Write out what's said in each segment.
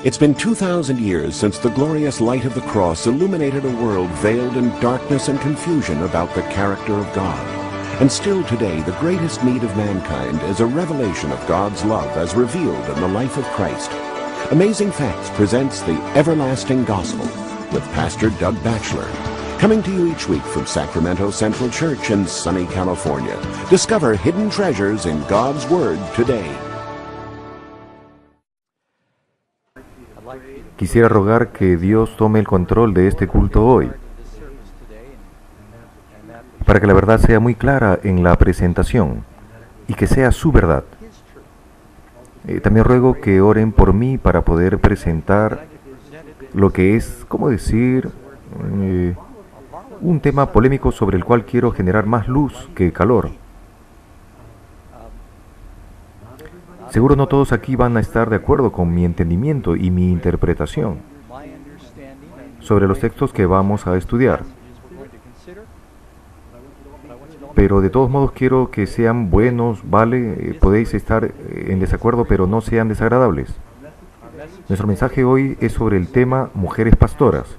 It's been 2,000 years since the glorious light of the cross illuminated a world veiled in darkness and confusion about the character of God. And still today, the greatest need of mankind is a revelation of God's love as revealed in the life of Christ. Amazing Facts presents the Everlasting Gospel with Pastor Doug Batchelor. Coming to you each week from Sacramento Central Church in sunny California. Discover hidden treasures in God's Word today. Quisiera rogar que Dios tome el control de este culto hoy, para que la verdad sea muy clara en la presentación y que sea su verdad. También ruego que oren por mí para poder presentar lo que es, ¿cómo decir?, un tema polémico sobre el cual quiero generar más luz que calor. Seguro no todos aquí van a estar de acuerdo con mi entendimiento y mi interpretación sobre los textos que vamos a estudiar. Pero de todos modos quiero que sean buenos, ¿vale? Podéis estar en desacuerdo, pero no sean desagradables. Nuestro mensaje hoy es sobre el tema Mujeres Pastoras.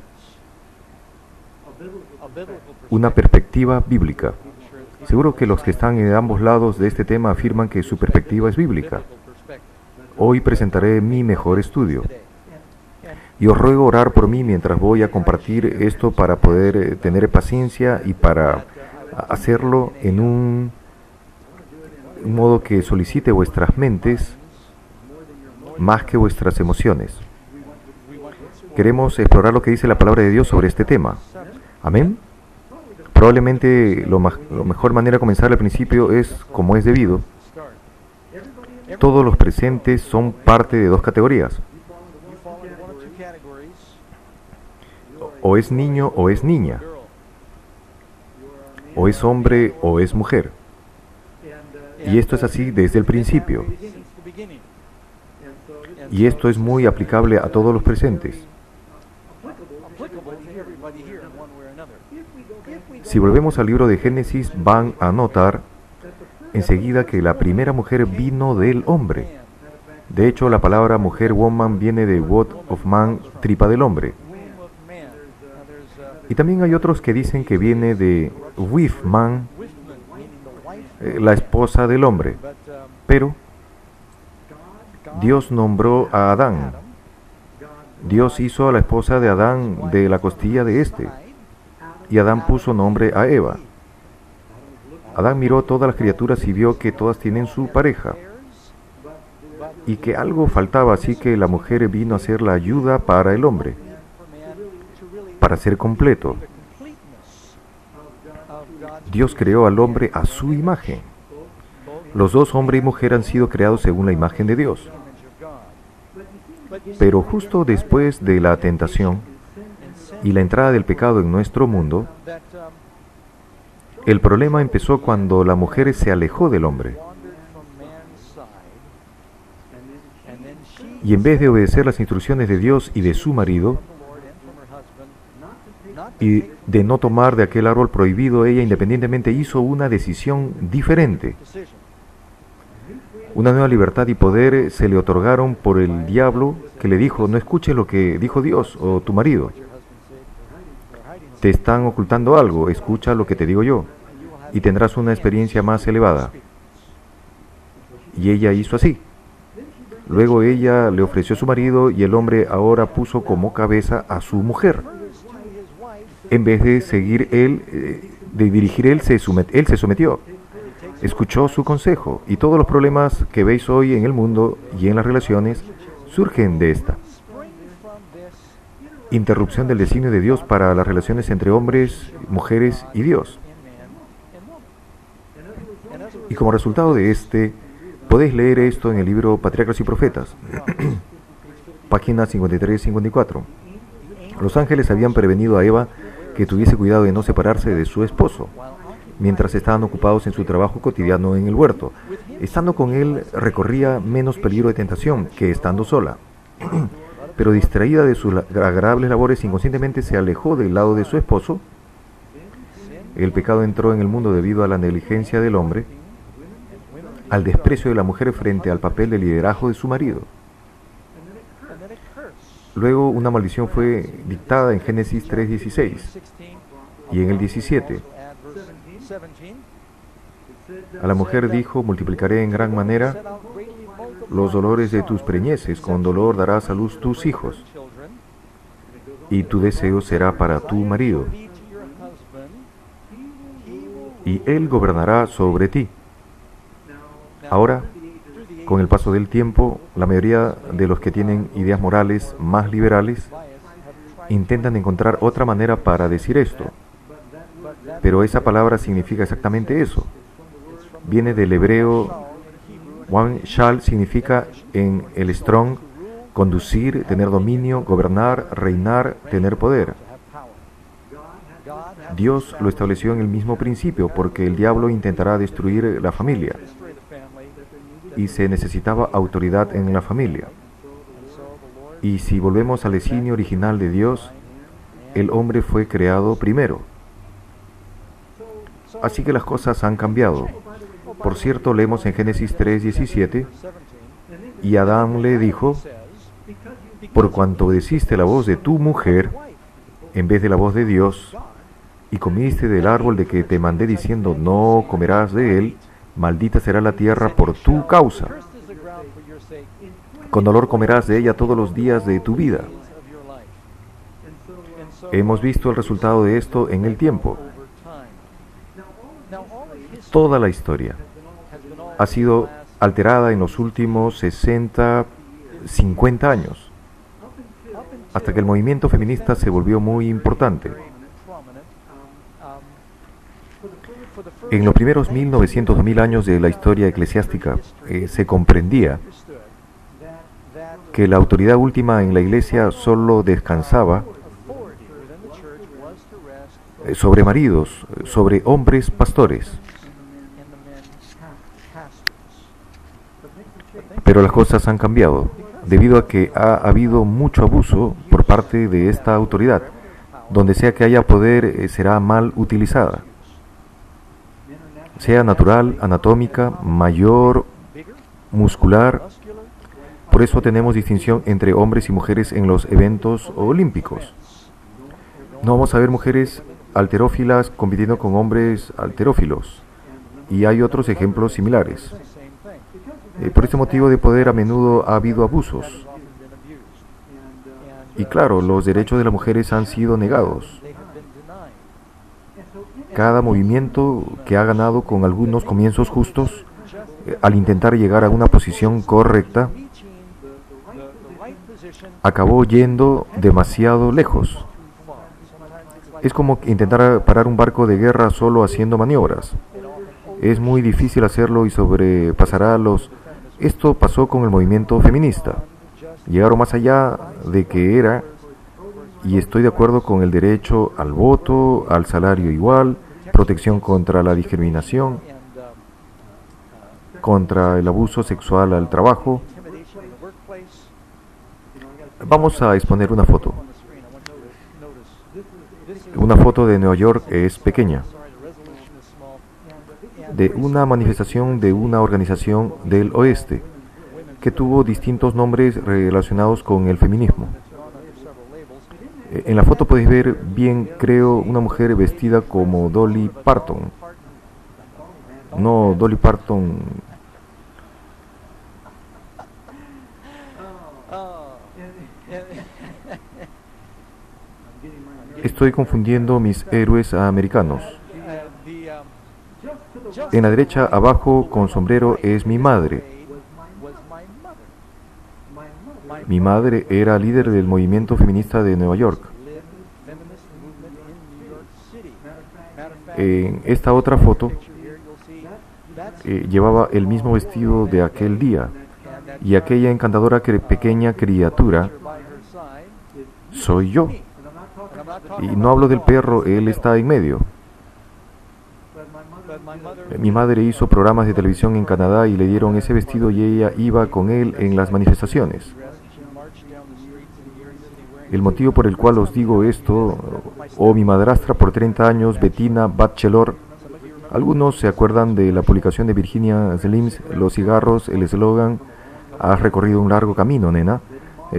Una perspectiva bíblica. Seguro que los que están en ambos lados de este tema afirman que su perspectiva es bíblica. Hoy presentaré mi mejor estudio. Y os ruego orar por mí mientras voy a compartir esto para poder tener paciencia y para hacerlo en un modo que solicite vuestras mentes más que vuestras emociones. Queremos explorar lo que dice la palabra de Dios sobre este tema. Amén. Probablemente la mejor manera de comenzar al principio es como es debido. Todos los presentes son parte de dos categorías. O es niño o es niña. O es hombre o es mujer. Y esto es así desde el principio. Y esto es muy aplicable a todos los presentes. Si volvemos al libro de Génesis, van a notar enseguida que la primera mujer vino del hombre. De hecho, la palabra mujer, woman, viene de womb of man, tripa del hombre. Y también hay otros que dicen que viene de wife man, la esposa del hombre. Pero Dios nombró a Adán. Dios hizo a la esposa de Adán de la costilla de éste. Y Adán puso nombre a Eva. Adán miró todas las criaturas y vio que todas tienen su pareja. Y que algo faltaba, así que la mujer vino a ser la ayuda para el hombre, para ser completo. Dios creó al hombre a su imagen. Los dos, hombre y mujer, han sido creados según la imagen de Dios. Pero justo después de la tentación y la entrada del pecado en nuestro mundo, el problema empezó cuando la mujer se alejó del hombre. Y en vez de obedecer las instrucciones de Dios y de su marido, y de no tomar de aquel árbol prohibido, ella independientemente hizo una decisión diferente. Una nueva libertad y poder se le otorgaron por el diablo, que le dijo: no escuches lo que dijo Dios o tu marido. Te están ocultando algo, escucha lo que te digo yo, y tendrás una experiencia más elevada. Y ella hizo así. Luego ella le ofreció a su marido, y el hombre ahora puso como cabeza a su mujer. En vez de seguir dirigir él se sometió. Escuchó su consejo, y todos los problemas que veis hoy en el mundo y en las relaciones surgen de esta interrupción del designio de Dios para las relaciones entre hombres, mujeres y Dios. Y como resultado de podéis leer esto en el libro Patriarcas y Profetas, página 53-54. Los ángeles habían prevenido a Eva que tuviese cuidado de no separarse de su esposo, mientras estaban ocupados en su trabajo cotidiano en el huerto. Estando con él, recorría menos peligro de tentación que estando sola. Pero distraída de sus agradables labores, inconscientemente se alejó del lado de su esposo. El pecado entró en el mundo debido a la negligencia del hombre, al desprecio de la mujer frente al papel de liderazgo de su marido. Luego una maldición fue dictada en Génesis 3:16 y en el 17. A la mujer dijo: multiplicaré en gran manera los dolores de tus preñeces, con dolor darás a luz tus hijos, y tu deseo será para tu marido, y él gobernará sobre ti. Ahora, con el paso del tiempo, la mayoría de los que tienen ideas morales más liberales intentan encontrar otra manera para decir esto. Pero esa palabra significa exactamente eso. Viene del hebreo Wan Shal, significa en el Strong conducir, tener dominio, gobernar, reinar, tener poder. Dios lo estableció en el mismo principio porque el diablo intentará destruir la familia y se necesitaba autoridad en la familia. Y si volvemos al designio original de Dios, el hombre fue creado primero. Así que las cosas han cambiado. Por cierto, leemos en Génesis 3:17, y Adán le dijo: por cuanto obedeciste la voz de tu mujer en vez de la voz de Dios, y comiste del árbol de que te mandé diciendo, no comerás de él, maldita será la tierra por tu causa. Con dolor comerás de ella todos los días de tu vida. Hemos visto el resultado de esto en el tiempo. Toda la historia ha sido alterada en los últimos 60, 50 años, hasta que el movimiento feminista se volvió muy importante. En los primeros 1900 o 1000 años de la historia eclesiástica se comprendía que la autoridad última en la iglesia solo descansaba sobre maridos, sobre hombres pastores. Pero las cosas han cambiado, debido a que ha habido mucho abuso por parte de esta autoridad. Donde sea que haya poder, será mal utilizada. Sea natural, anatómica, mayor, muscular. Por eso tenemos distinción entre hombres y mujeres en los eventos olímpicos. No vamos a ver mujeres halterófilas compitiendo con hombres halterófilos. Y hay otros ejemplos similares. Por este motivo de poder a menudo ha habido abusos. Y claro, los derechos de las mujeres han sido negados. Cada movimiento que ha ganado con algunos comienzos justos, al intentar llegar a una posición correcta, acabó yendo demasiado lejos. Es como intentar parar un barco de guerra solo haciendo maniobras. Es muy difícil hacerlo y sobrepasará los... Esto pasó con el movimiento feminista. Llegaron más allá de que era, y estoy de acuerdo con el derecho al voto, al salario igual, protección contra la discriminación, contra el abuso sexual al trabajo. Vamos a exponer una foto. Una foto de Nueva York es pequeña, de una manifestación de una organización del oeste que tuvo distintos nombres relacionados con el feminismo. En la foto podéis ver bien, creo, una mujer vestida como Dolly Parton. No, Dolly Parton. Estoy confundiendo mis héroes americanos. En la derecha, abajo, con sombrero, es mi madre. Mi madre era líder del movimiento feminista de Nueva York. En esta otra foto, llevaba el mismo vestido de aquel día. Y aquella encantadora pequeña criatura soy yo. Y no hablo del perro, él está en medio. Mi madre hizo programas de televisión en Canadá y le dieron ese vestido y ella iba con él en las manifestaciones. El motivo por el cual os digo esto, mi madrastra por 30 años, Bettina Batchelor, algunos se acuerdan de la publicación de Virginia Slims, los cigarros, el eslogan, has recorrido un largo camino, nena.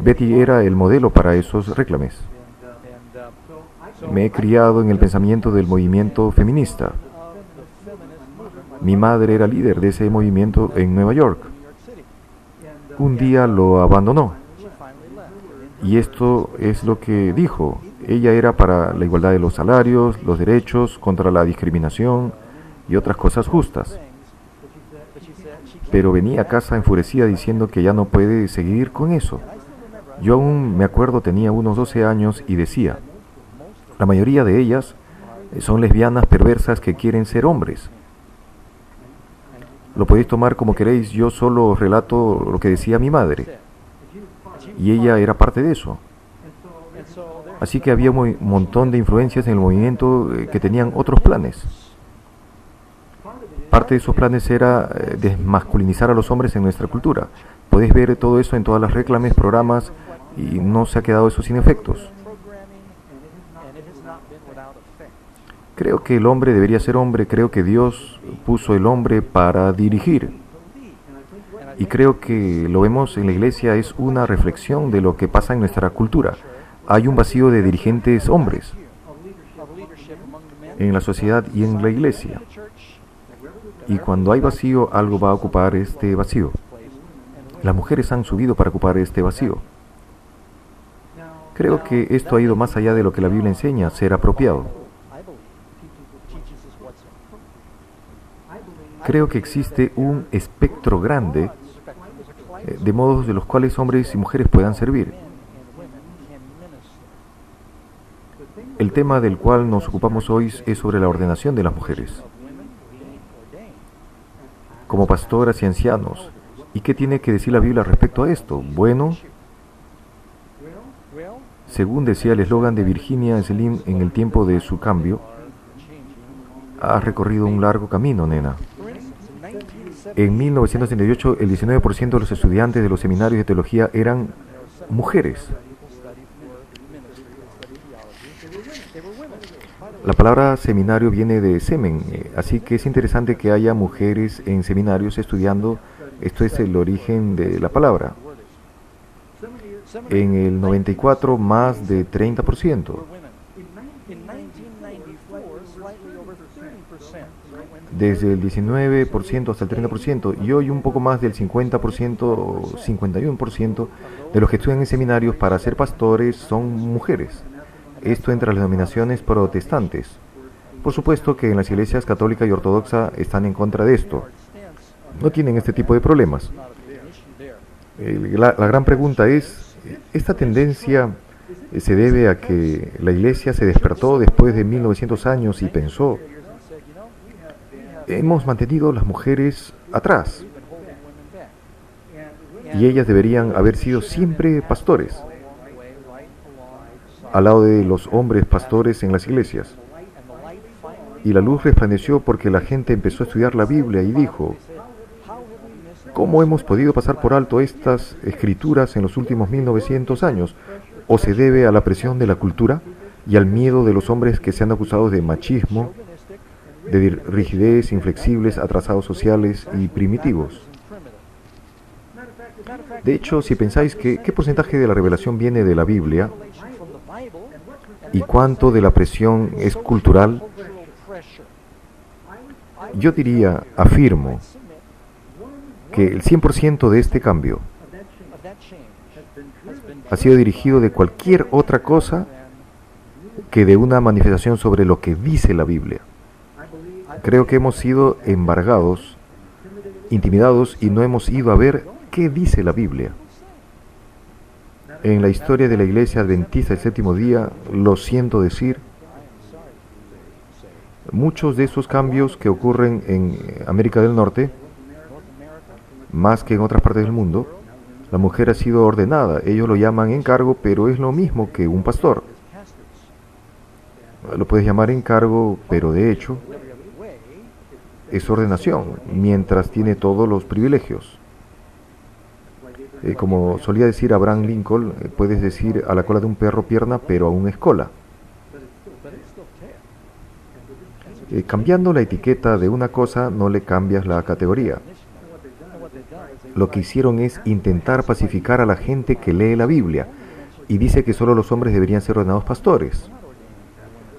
Betty era el modelo para esos reclames. Me he criado en el pensamiento del movimiento feminista. Mi madre era líder de ese movimiento en Nueva York. Un día lo abandonó. Y esto es lo que dijo. Ella era para la igualdad de los salarios, los derechos, contra la discriminación y otras cosas justas. Pero venía a casa enfurecida diciendo que ya no puede seguir con eso. Yo aún me acuerdo, tenía unos 12 años y decía, la mayoría de ellas son lesbianas perversas que quieren ser hombres. Lo podéis tomar como queréis, yo solo relato lo que decía mi madre. Y ella era parte de eso. Así que había un montón de influencias en el movimiento que tenían otros planes. Parte de esos planes era desmasculinizar a los hombres en nuestra cultura. Podéis ver todo eso en todas las reclames, programas, y no se ha quedado eso sin efectos. Creo que el hombre debería ser hombre, creo que Dios puso el hombre para dirigir. Y creo que lo vemos en la iglesia, es una reflexión de lo que pasa en nuestra cultura. Hay un vacío de dirigentes hombres en la sociedad y en la iglesia. Y cuando hay vacío, algo va a ocupar este vacío. Las mujeres han subido para ocupar este vacío. Creo que esto ha ido más allá de lo que la Biblia enseña, ser apropiado. Creo que existe un espectro grande de modos de los cuales hombres y mujeres puedan servir. El tema del cual nos ocupamos hoy es sobre la ordenación de las mujeres como pastoras y ancianos. ¿Y qué tiene que decir la Biblia respecto a esto? Bueno, según decía el eslogan de Virginia Slim en el tiempo de su cambio, has recorrido un largo camino, nena. En 1978, el 19% de los estudiantes de los seminarios de teología eran mujeres. La palabra seminario viene de semen, así que es interesante que haya mujeres en seminarios estudiando. Esto es el origen de la palabra. En el 94, más de 30%. Desde el 19% hasta el 30%, y hoy un poco más del 50% o 51% de los que estudian en seminarios para ser pastores son mujeres. Esto entre las denominaciones protestantes. Por supuesto que en las iglesias católica y ortodoxa están en contra de esto. No tienen este tipo de problemas. La gran pregunta es, ¿esta tendencia se debe a que la iglesia se despertó después de 1900 años y pensó, hemos mantenido las mujeres atrás y ellas deberían haber sido siempre pastores, al lado de los hombres pastores en las iglesias? Y la luz resplandeció porque la gente empezó a estudiar la Biblia y dijo, ¿cómo hemos podido pasar por alto estas escrituras en los últimos 1900 años? ¿O se debe a la presión de la cultura y al miedo de los hombres que sean acusados de machismo, de rigidez, inflexibles, atrasados sociales y primitivos? De hecho, si pensáis que qué porcentaje de la revelación viene de la Biblia y cuánto de la presión es cultural, yo diría, afirmo, que el 100% de este cambio ha sido dirigido de cualquier otra cosa que de una manifestación sobre lo que dice la Biblia. Creo que hemos sido embargados, intimidados y no hemos ido a ver qué dice la Biblia. En la historia de la Iglesia Adventista del Séptimo Día, lo siento decir, muchos de esos cambios que ocurren en América del Norte, más que en otras partes del mundo, la mujer ha sido ordenada. Ellos lo llaman encargo, pero es lo mismo que un pastor. Lo puedes llamar encargo, pero de hecho es ordenación, mientras tiene todos los privilegios. Como solía decir Abraham Lincoln, puedes decir a la cola de un perro pierna, pero aún es cola. Cambiando la etiqueta de una cosa, no le cambias la categoría. lo que hicieron es intentar pacificar a la gente que lee la Biblia y dice que solo los hombres deberían ser ordenados pastores,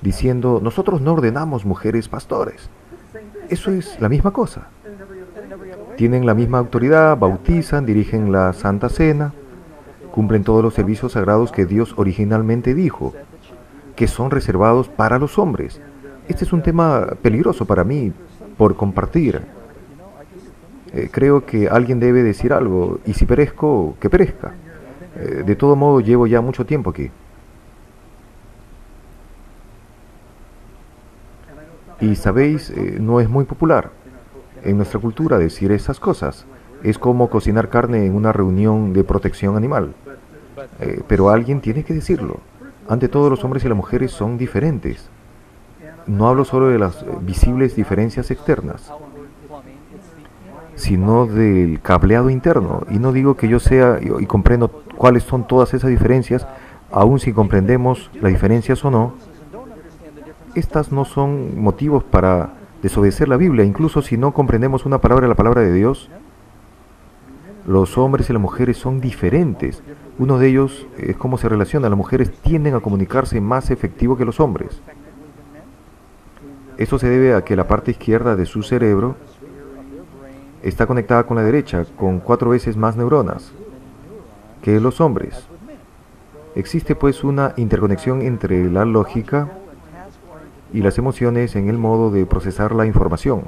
diciendo, nosotros no ordenamos mujeres pastores. Eso es la misma cosa. Tienen la misma autoridad, bautizan, dirigen la Santa Cena, cumplen todos los servicios sagrados que Dios originalmente dijo, que son reservados para los hombres. Este es un tema peligroso para mí por compartir. Creo que alguien debe decir algo, y si perezco, que perezca. De todo modo, llevo ya mucho tiempo aquí. Y sabéis, no es muy popular en nuestra cultura decir esas cosas. Es como cocinar carne en una reunión de protección animal. Pero alguien tiene que decirlo. Ante todo, los hombres y las mujeres son diferentes. No hablo solo de las visibles diferencias externas, sino del cableado interno. Y no digo que yo sea y comprendo cuáles son todas esas diferencias, aun si comprendemos las diferencias o no. Estas no son motivos para desobedecer la Biblia, incluso si no comprendemos una palabra de la palabra de Dios. Los hombres y las mujeres son diferentes. Uno de ellos es cómo se relacionan. Las mujeres tienden a comunicarse más efectivo que los hombres. Esto se debe a que la parte izquierda de su cerebro está conectada con la derecha, con 4 veces más neuronas que los hombres. Existe pues una interconexión entre la lógica y las emociones en el modo de procesar la información.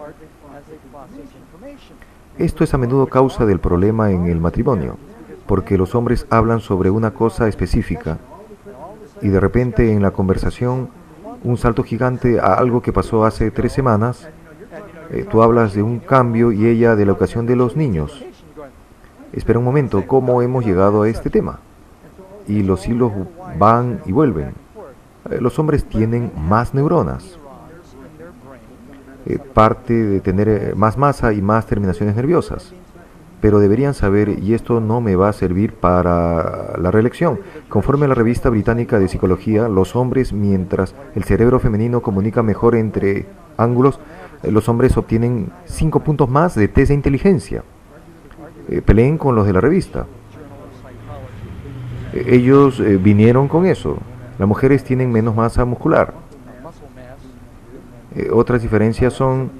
Esto es a menudo causa del problema en el matrimonio, porque los hombres hablan sobre una cosa específica y de repente en la conversación un salto gigante a algo que pasó hace 3 semanas. Tú hablas de un cambio y ella de la educación de los niños. Espera un momento, ¿cómo hemos llegado a este tema? Y los hilos van y vuelven. Los hombres tienen más neuronas. Parte de tener más masa y más terminaciones nerviosas. Pero deberían saber, y esto no me va a servir para la reelección, conforme a la revista británica de psicología, los hombres, mientras el cerebro femenino comunica mejor entre ángulos, los hombres obtienen 5 puntos más de test de inteligencia. Peleen con los de la revista. Ellos vinieron con eso. Las mujeres tienen menos masa muscular. Otras diferencias son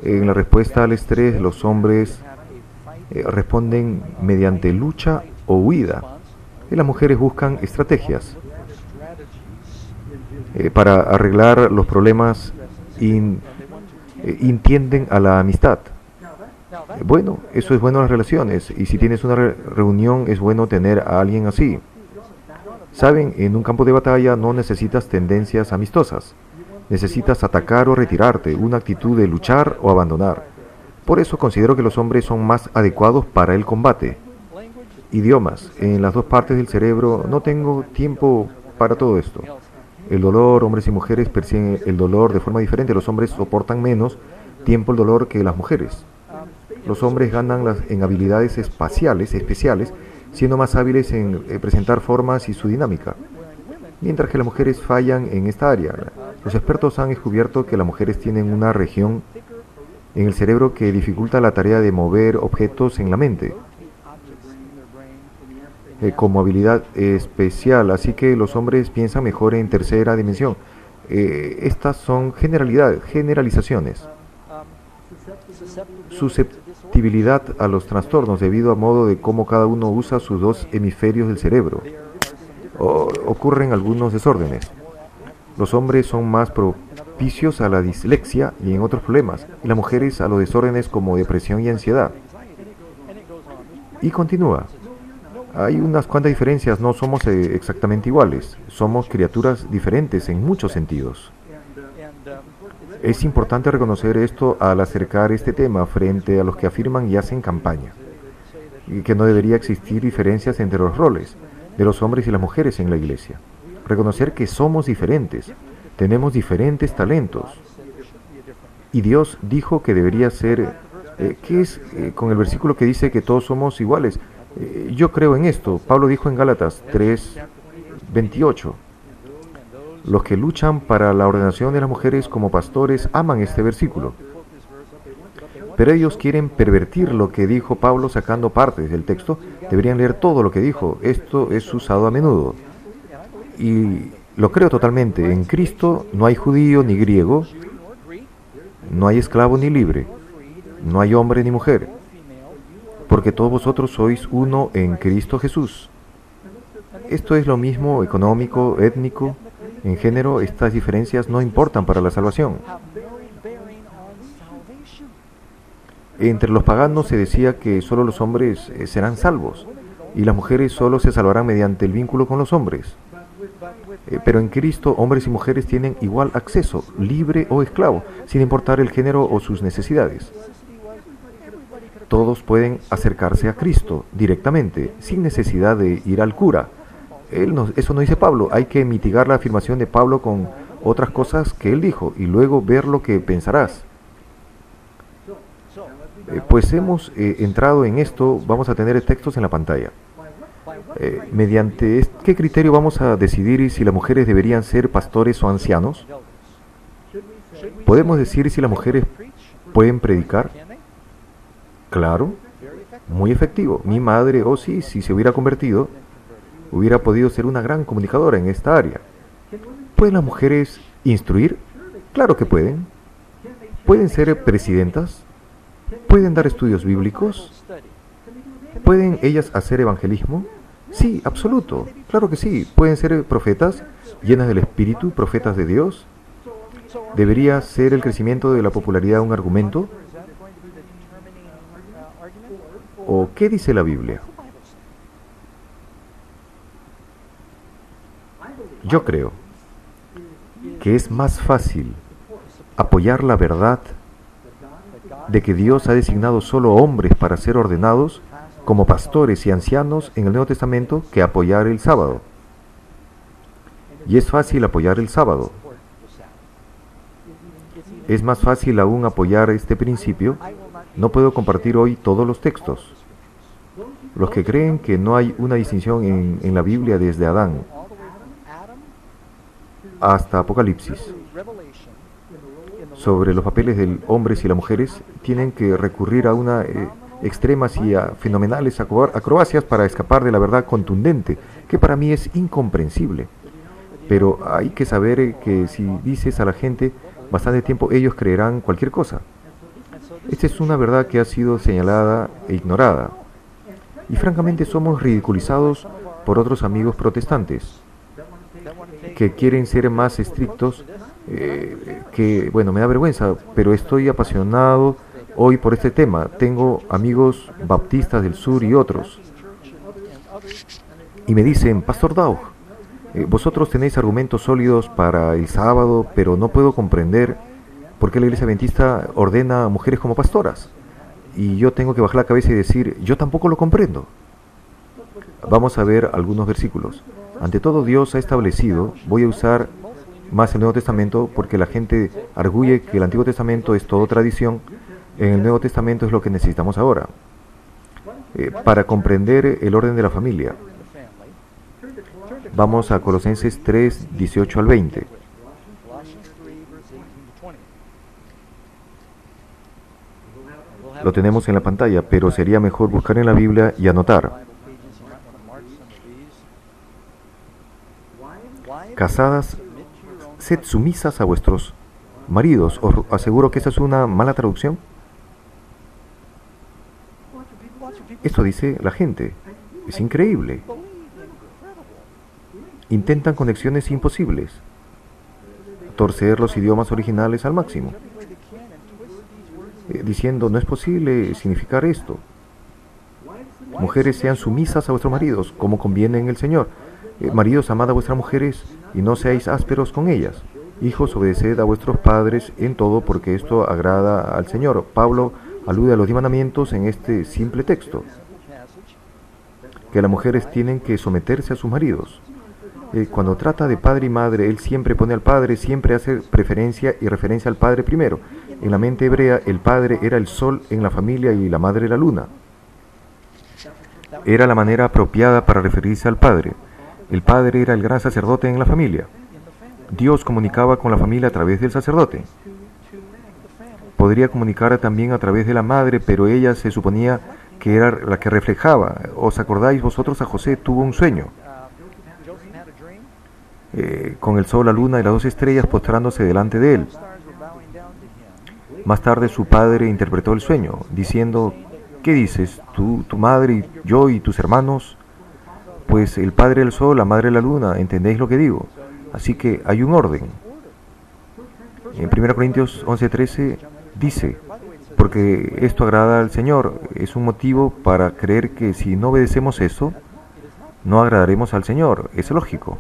en la respuesta al estrés. Los hombres responden mediante lucha o huida, y las mujeres buscan estrategias para arreglar los problemas y tienden a la amistad. Bueno, eso es bueno en las relaciones, y si tienes una reunión es bueno tener a alguien así. Saben, en un campo de batalla no necesitas tendencias amistosas, necesitas atacar o retirarte, una actitud de luchar o abandonar. Por eso considero que los hombres son más adecuados para el combate. Idiomas, en las 2 partes del cerebro. No tengo tiempo para todo esto. El dolor, hombres y mujeres perciben el dolor de forma diferente. Los hombres soportan menos tiempo el dolor que las mujeres. Los hombres ganan en habilidades espaciales, especiales, siendo más hábiles en presentar formas y su dinámica, mientras que las mujeres fallan en esta área. Los expertos han descubierto que las mujeres tienen una región en el cerebro que dificulta la tarea de mover objetos en la mente, como habilidad especial, así que los hombres piensan mejor en tercera dimensión. Estas son generalizaciones. Susceptibilidad a los trastornos debido a modo de cómo cada uno usa sus 2 hemisferios del cerebro. Ocurren algunos desórdenes. Los hombres son más propicios a la dislexia y en otros problemas, y las mujeres a los desórdenes como depresión y ansiedad. Y continúa. Hay unas cuantas diferencias, no somos exactamente iguales, somos criaturas diferentes en muchos sentidos. Es importante reconocer esto al acercar este tema frente a los que afirman y hacen campaña, y que no debería existir diferencias entre los roles de los hombres y las mujeres en la iglesia. Reconocer que somos diferentes, tenemos diferentes talentos. Y Dios dijo que debería ser, ¿qué es con el versículo que dice que todos somos iguales? Yo creo en esto. Pablo dijo en Gálatas 3:28. Los que luchan para la ordenación de las mujeres como pastores aman este versículo. Pero ellos quieren pervertir lo que dijo Pablo sacando partes del texto. Deberían leer todo lo que dijo. Esto es usado a menudo. Y lo creo totalmente. En Cristo no hay judío ni griego, no hay esclavo ni libre, no hay hombre ni mujer, porque todos vosotros sois uno en Cristo Jesús. Esto es lo mismo económico, étnico, en género. Estas diferencias no importan para la salvación. Entre los paganos se decía que solo los hombres serán salvos y las mujeres solo se salvarán mediante el vínculo con los hombres. Pero en Cristo hombres y mujeres tienen igual acceso, libre o esclavo, sin importar el género o sus necesidades. Todos pueden acercarse a Cristo directamente, sin necesidad de ir al cura. Eso no dice Pablo. Hay que mitigar la afirmación de Pablo con otras cosas que él dijo y luego ver lo que pensarás. Pues hemos entrado en esto. Vamos a tener textos en la pantalla. ¿Mediante qué criterio vamos a decidir si las mujeres deberían ser pastores o ancianos? ¿Podemos decir si las mujeres pueden predicar? Claro, muy efectivo. Mi madre, sí, si se hubiera convertido, hubiera podido ser una gran comunicadora en esta área. ¿Pueden las mujeres instruir? Claro que pueden. ¿Pueden ser presidentas? ¿Pueden dar estudios bíblicos? ¿Pueden ellas hacer evangelismo? Sí, absoluto. Claro que sí. ¿Pueden ser profetas, llenas del Espíritu, profetas de Dios? ¿Debería ser el crecimiento de la popularidad un argumento? ¿O qué dice la Biblia? Yo creo que es más fácil apoyar la verdad de que Dios ha designado solo hombres para ser ordenados como pastores y ancianos en el Nuevo Testamento que apoyar el sábado. Y es fácil apoyar el sábado. Es más fácil aún apoyar este principio. No puedo compartir hoy todos los textos. Los que creen que no hay una distinción en la Biblia desde Adán hasta Apocalipsis sobre los papeles de hombres y las mujeres, tienen que recurrir a una extremas y a fenomenales acrobacias para escapar de la verdad contundente, que para mí es incomprensible. Pero hay que saber que si dices a la gente bastante tiempo, ellos creerán cualquier cosa. Esta es una verdad que ha sido señalada e ignorada. Y francamente somos ridiculizados por otros amigos protestantes que quieren ser más estrictos, me da vergüenza, pero estoy apasionado hoy por este tema. Tengo amigos baptistas del sur y otros. Y me dicen, Pastor Daug, vosotros tenéis argumentos sólidos para el sábado, pero no puedo comprender por qué la Iglesia Adventista ordena a mujeres como pastoras. Y yo tengo que bajar la cabeza y decir, yo tampoco lo comprendo. Vamos a ver algunos versículos. Ante todo, Dios ha establecido, voy a usar más el Nuevo Testamento porque la gente arguye que el Antiguo Testamento es todo tradición. En el Nuevo Testamento es lo que necesitamos ahora para comprender el orden de la familia. Vamos a Colosenses 3, 18 al 20. Lo tenemos en la pantalla, pero sería mejor buscar en la Biblia y anotar. Casadas, sed sumisas a vuestros maridos. Os aseguro que esa es una mala traducción. Esto dice la gente. Es increíble. Intentan conexiones imposibles. Torcer los idiomas originales al máximo. Diciendo, no es posible significar esto. Mujeres, sean sumisas a vuestros maridos, como conviene en el Señor. Maridos, amad a vuestras mujeres y no seáis ásperos con ellas. Hijos, obedeced a vuestros padres en todo, porque esto agrada al Señor. Pablo alude a los 10 mandamientos en este simple texto, que las mujeres tienen que someterse a sus maridos. Cuando trata de padre y madre, él siempre pone al padre, siempre hace preferencia y referencia al padre primero. En la mente hebrea, el padre era el sol en la familia y la madre la luna. Era la manera apropiada para referirse al padre. El padre era el gran sacerdote en la familia. Dios comunicaba con la familia a través del sacerdote. podría comunicar también a través de la madre, pero ella se suponía que era la que reflejaba. ¿Os acordáis vosotros? A José tuvo un sueño, con el sol, la luna y las dos estrellas postrándose delante de él. Más tarde su padre interpretó el sueño, diciendo: ¿qué dices? ¿Tu madre y yo y tus hermanos? Pues el padre del sol, la madre de la luna, ¿entendéis lo que digo? Así que hay un orden. En 1 Corintios 11:13 dice: porque esto agrada al Señor. Es un motivo para creer que si no obedecemos eso, no agradaremos al Señor. Es lógico.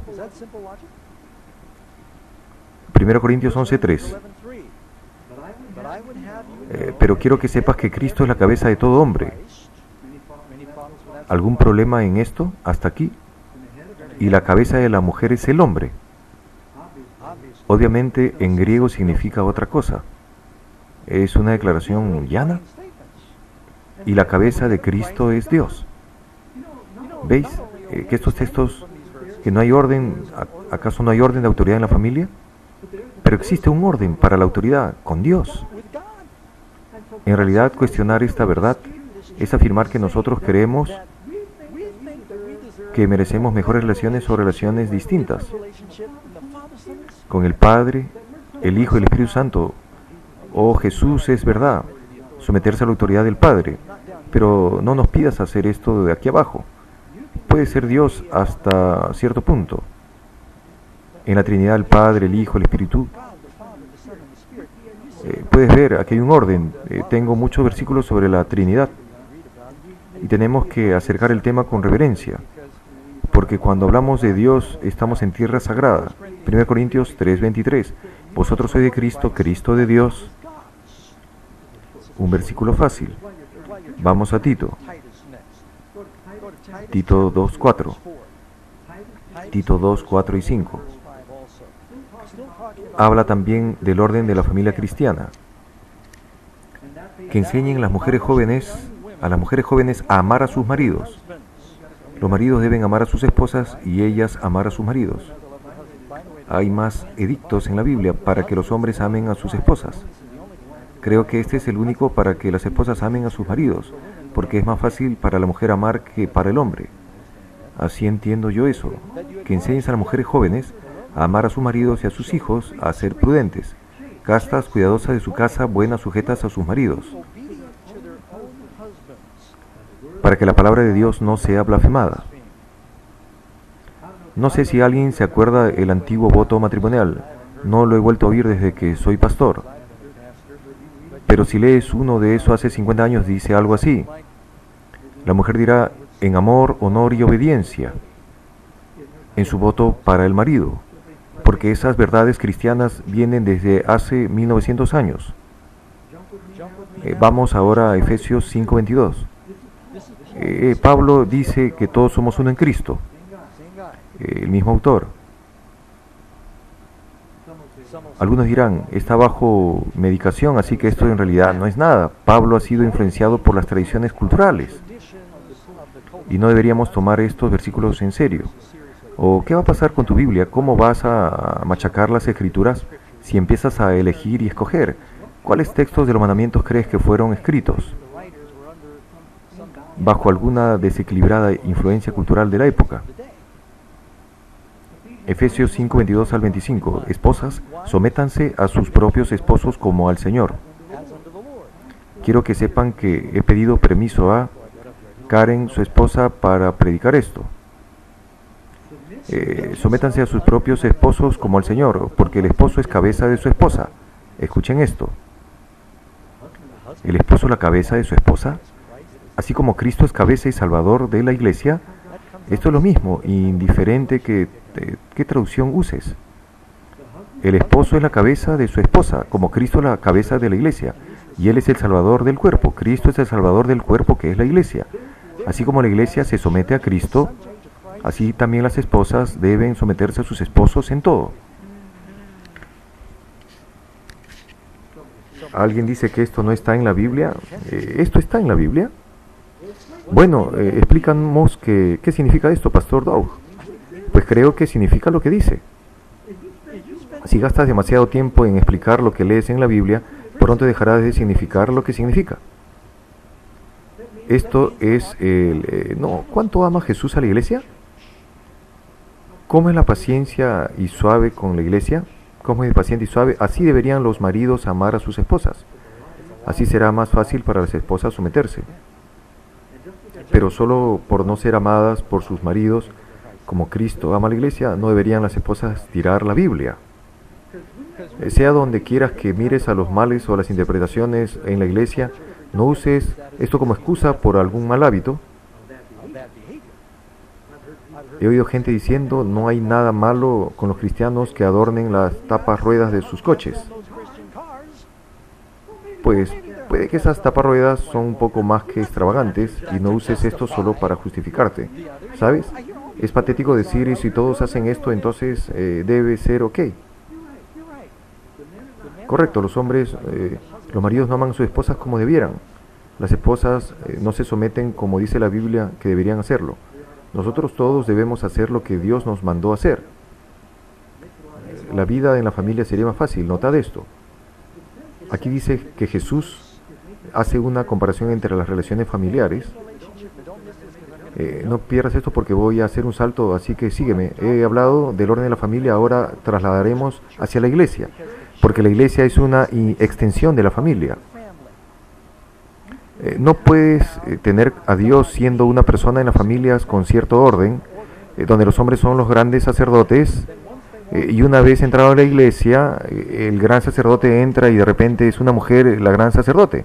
1 Corintios 11:3. Pero quiero que sepas que Cristo es la cabeza de todo hombre. ¿Algún problema en esto hasta aquí? Y la cabeza de la mujer es el hombre. Obviamente en griego significa otra cosa. Es una declaración llana. Y la cabeza de Cristo es Dios. ¿Veis que estos textos, que no hay orden, acaso no hay orden de autoridad en la familia? Pero existe un orden para la autoridad con Dios. En realidad, cuestionar esta verdad es afirmar que nosotros creemos que merecemos mejores relaciones o relaciones distintas con el Padre, el Hijo y el Espíritu Santo. Oh, Jesús es verdad, someterse a la autoridad del Padre, pero no nos pidas hacer esto de aquí abajo. Puede ser Dios hasta cierto punto. En la Trinidad, el Padre, el Hijo, el Espíritu. Puedes ver, aquí hay un orden. Tengo muchos versículos sobre la Trinidad. Y tenemos que acercar el tema con reverencia. Porque cuando hablamos de Dios, estamos en tierra sagrada. 1 Corintios 3:23. Vosotros sois de Cristo, Cristo de Dios. Un versículo fácil. Vamos a Tito. Tito 2:4. Tito 2:4 y 5. Habla también del orden de la familia cristiana. Que enseñen a las mujeres jóvenes a amar a sus maridos. Los maridos deben amar a sus esposas y ellas amar a sus maridos. Hay más edictos en la Biblia para que los hombres amen a sus esposas. Creo que este es el único para que las esposas amen a sus maridos, porque es más fácil para la mujer amar que para el hombre. Así entiendo yo eso, que enseñes a las mujeres jóvenes a amar a sus maridos y a sus hijos, a ser prudentes, castas, cuidadosas de su casa, buenas, sujetas a sus maridos, para que la palabra de Dios no sea blasfemada. No sé si alguien se acuerda el antiguo voto matrimonial, no lo he vuelto a oír desde que soy pastor, pero si lees uno de esos hace 50 años dice algo así. La mujer dirá: en amor, honor y obediencia, en su voto para el marido, porque esas verdades cristianas vienen desde hace 1900 años. Vamos ahora a Efesios 5:22. Pablo dice que todos somos uno en Cristo, el mismo autor. Algunos dirán: está bajo medicación, así que esto en realidad no es nada. Pablo ha sido influenciado por las tradiciones culturales y no deberíamos tomar estos versículos en serio. ¿O qué va a pasar con tu Biblia? ¿Cómo vas a machacar las Escrituras si empiezas a elegir y escoger? ¿Cuáles textos de los mandamientos crees que fueron escritos bajo alguna desequilibrada influencia cultural de la época? Efesios 5:22 al 25. Esposas, sométanse a sus propios esposos como al Señor. Quiero que sepan que he pedido permiso a Karen, su esposa, para predicar esto. Sométanse a sus propios esposos como al Señor, porque el esposo es cabeza de su esposa. Escuchen esto. El esposo es la cabeza de su esposa, así como Cristo es cabeza y salvador de la iglesia. Esto es lo mismo, indiferente qué traducción uses. El esposo es la cabeza de su esposa, como Cristo es la cabeza de la iglesia, y Él es el salvador del cuerpo. Cristo es el salvador del cuerpo, que es la iglesia. Así como la iglesia se somete a Cristo, así también las esposas deben someterse a sus esposos en todo. ¿Alguien dice que esto no está en la Biblia? ¿Esto está en la Biblia? Bueno, explícanos qué significa esto, Pastor Doug. Pues creo que significa lo que dice. Si gastas demasiado tiempo en explicar lo que lees en la Biblia, pronto dejará de significar lo que significa. Esto es no, ¿cuánto ama Jesús a la iglesia? ¿Cómo es la paciencia y suave con la iglesia? ¿Cómo es paciente y suave? Así deberían los maridos amar a sus esposas. Así será más fácil para las esposas someterse. Pero solo por no ser amadas por sus maridos, como Cristo ama a la iglesia, no deberían las esposas tirar la Biblia. Sea donde quieras que mires a los males o las interpretaciones en la iglesia, no uses esto como excusa por algún mal hábito. He oído gente diciendo, no hay nada malo con los cristianos que adornen las tapas ruedas de sus coches. Pues puede que esas tapas ruedas son un poco más que extravagantes y no uses esto solo para justificarte. ¿Sabes? Es patético decir, y si todos hacen esto, entonces debe ser ok. Correcto, los hombres, los maridos no aman a sus esposas como debieran. Las esposas no se someten como dice la Biblia que deberían hacerlo. Nosotros todos debemos hacer lo que Dios nos mandó hacer. La vida en la familia sería más fácil, notad esto. Aquí dice que Jesús hace una comparación entre las relaciones familiares. No pierdas esto porque voy a hacer un salto, así que sígueme. He hablado del orden de la familia, ahora trasladaremos hacia la iglesia, porque la iglesia es una extensión de la familia. No puedes tener a Dios siendo una persona en las familias con cierto orden, donde los hombres son los grandes sacerdotes, y una vez entrado a la iglesia, el gran sacerdote entra y de repente es una mujer la gran sacerdote.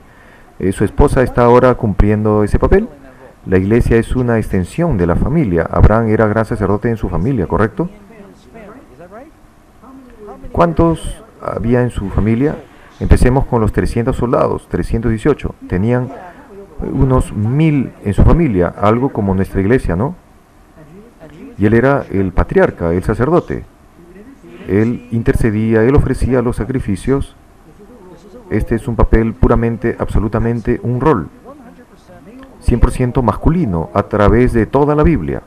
Su esposa está ahora cumpliendo ese papel. La iglesia es una extensión de la familia. Abraham era gran sacerdote en su familia, ¿correcto? ¿Cuántos había en su familia? Empecemos con los 300 soldados, 318. Tenían unos 1000 en su familia, algo como nuestra iglesia, ¿no? Y él era el patriarca, el sacerdote. Él intercedía, él ofrecía los sacrificios. Este es un papel puramente, absolutamente un rol. 100% masculino a través de toda la Biblia.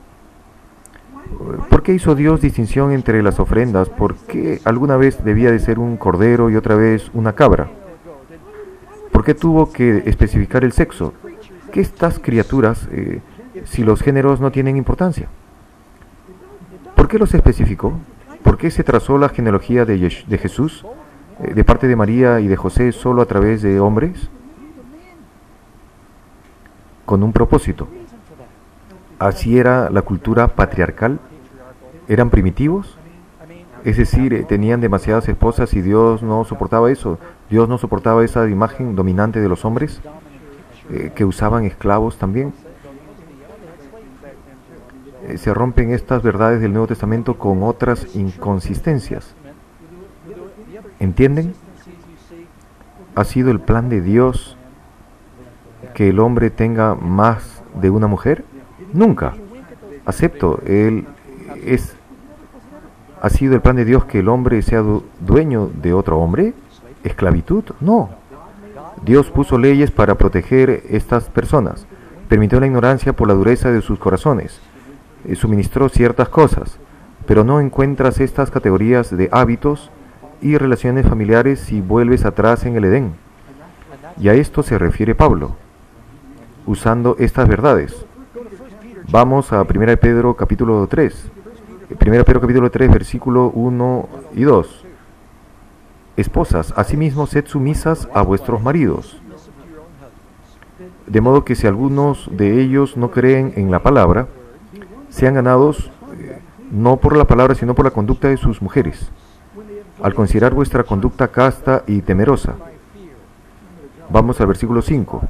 ¿Por qué hizo Dios distinción entre las ofrendas? ¿Por qué alguna vez debía de ser un cordero y otra vez una cabra? ¿Por qué tuvo que especificar el sexo? ¿Qué estas criaturas si los géneros no tienen importancia? ¿Por qué los especificó? ¿Por qué se trazó la genealogía de Jesús de parte de María y de José solo a través de hombres? Con un propósito. Así era la cultura patriarcal. ¿Eran primitivos? Es decir, tenían demasiadas esposas y Dios no soportaba eso. Dios no soportaba esa imagen dominante de los hombres que usaban esclavos también. Se rompen estas verdades del Nuevo Testamento con otras inconsistencias. ¿Entienden? ¿Ha sido el plan de Dios que el hombre tenga más de una mujer? Nunca. Acepto, ¿ha sido el plan de Dios que el hombre sea dueño de otro hombre? ¿Esclavitud? No. Dios puso leyes para proteger estas personas. Permitió la ignorancia por la dureza de sus corazones. Suministró ciertas cosas, pero no encuentras estas categorías de hábitos y relaciones familiares si vuelves atrás en el Edén. Y a esto se refiere Pablo, usando estas verdades. Vamos a 1 Pedro capítulo 3. 1 Pedro capítulo 3, versículo 1 y 2. Esposas, asimismo sed sumisas a vuestros maridos. De modo que si algunos de ellos no creen en la palabra, sean ganados no por la palabra, sino por la conducta de sus mujeres, al considerar vuestra conducta casta y temerosa. Vamos al versículo 5.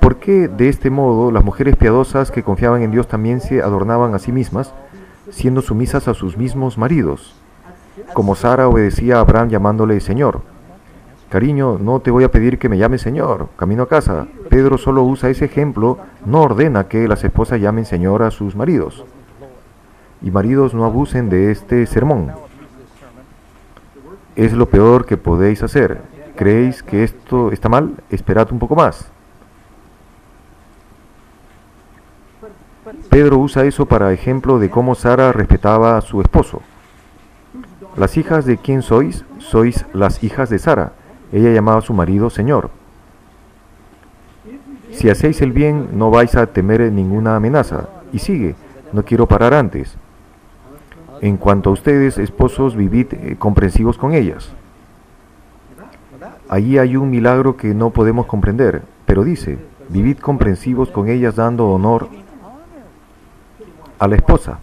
¿Por qué de este modo las mujeres piadosas que confiaban en Dios también se adornaban a sí mismas, siendo sumisas a sus mismos maridos? Como Sara obedecía a Abraham llamándole Señor. Cariño, no te voy a pedir que me llames Señor, camino a casa. Pedro solo usa ese ejemplo, no ordena que las esposas llamen Señor a sus maridos. Y maridos, no abusen de este sermón. Es lo peor que podéis hacer. ¿Creéis que esto está mal? Esperad un poco más. Pedro usa eso para ejemplo de cómo Sara respetaba a su esposo. Las hijas de quién sois, sois las hijas de Sara, Ella llamaba a su marido Señor. Si hacéis el bien, no vais a temer ninguna amenaza. Y sigue, no quiero parar antes. En cuanto a ustedes, esposos, vivid comprensivos con ellas. Allí hay un milagro que no podemos comprender, pero dice, vivid comprensivos con ellas dando honor a la esposa,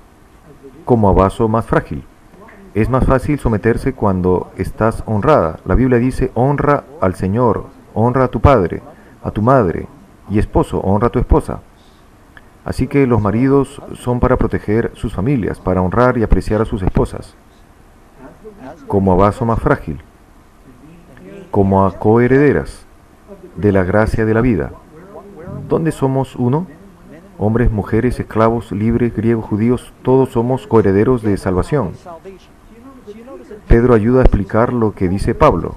como a vaso más frágil. Es más fácil someterse cuando estás honrada. La Biblia dice, honra al Señor, honra a tu padre, a tu madre, y esposo, honra a tu esposa. Así que los maridos son para proteger sus familias, para honrar y apreciar a sus esposas, como a vaso más frágil, como a coherederas de la gracia de la vida. ¿Dónde somos uno? Hombres, mujeres, esclavos, libres, griegos, judíos, todos somos coherederos de salvación. Pedro ayuda a explicar lo que dice Pablo.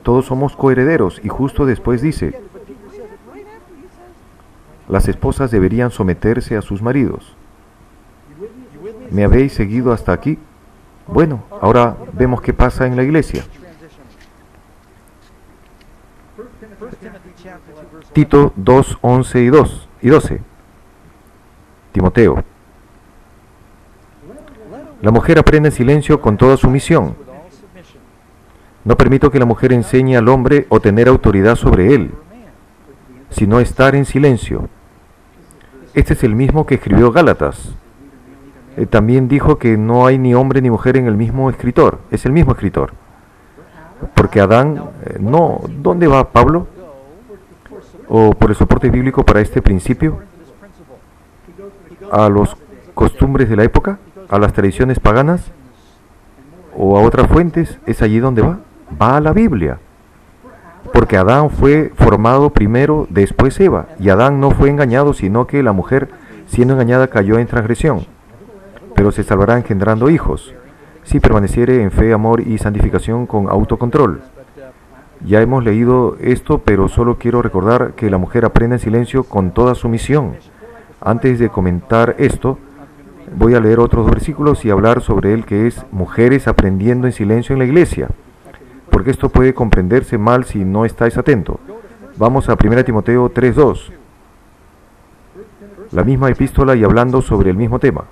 Todos somos coherederos, y justo después dice, las esposas deberían someterse a sus maridos. ¿Me habéis seguido hasta aquí? Bueno, ahora vemos qué pasa en la iglesia. Tito 2, 11 y 12. Timoteo. La mujer aprende en silencio con toda sumisión. No permito que la mujer enseñe al hombre o tener autoridad sobre él, sino estar en silencio. Este es el mismo que escribió Gálatas. También dijo que no hay ni hombre ni mujer en el mismo escritor. Es el mismo escritor. Porque Adán, no. ¿Dónde va Pablo? ¿O por el soporte bíblico para este principio? ¿A las costumbres de la época? ¿A las tradiciones paganas? ¿O a otras fuentes? ¿Es allí donde va? Va a la Biblia. Porque Adán fue formado primero, después Eva. Y Adán no fue engañado, sino que la mujer, siendo engañada, cayó en transgresión. Pero se salvará engendrando hijos, si permaneciere en fe, amor y santificación con autocontrol. Ya hemos leído esto, pero solo quiero recordar que la mujer aprende en silencio con toda sumisión. Antes de comentar esto, voy a leer otros versículos y hablar sobre el que es mujeres aprendiendo en silencio en la iglesia, porque esto puede comprenderse mal si no estáis atentos. Vamos a 1 Timoteo 3:2, la misma epístola y hablando sobre el mismo tema.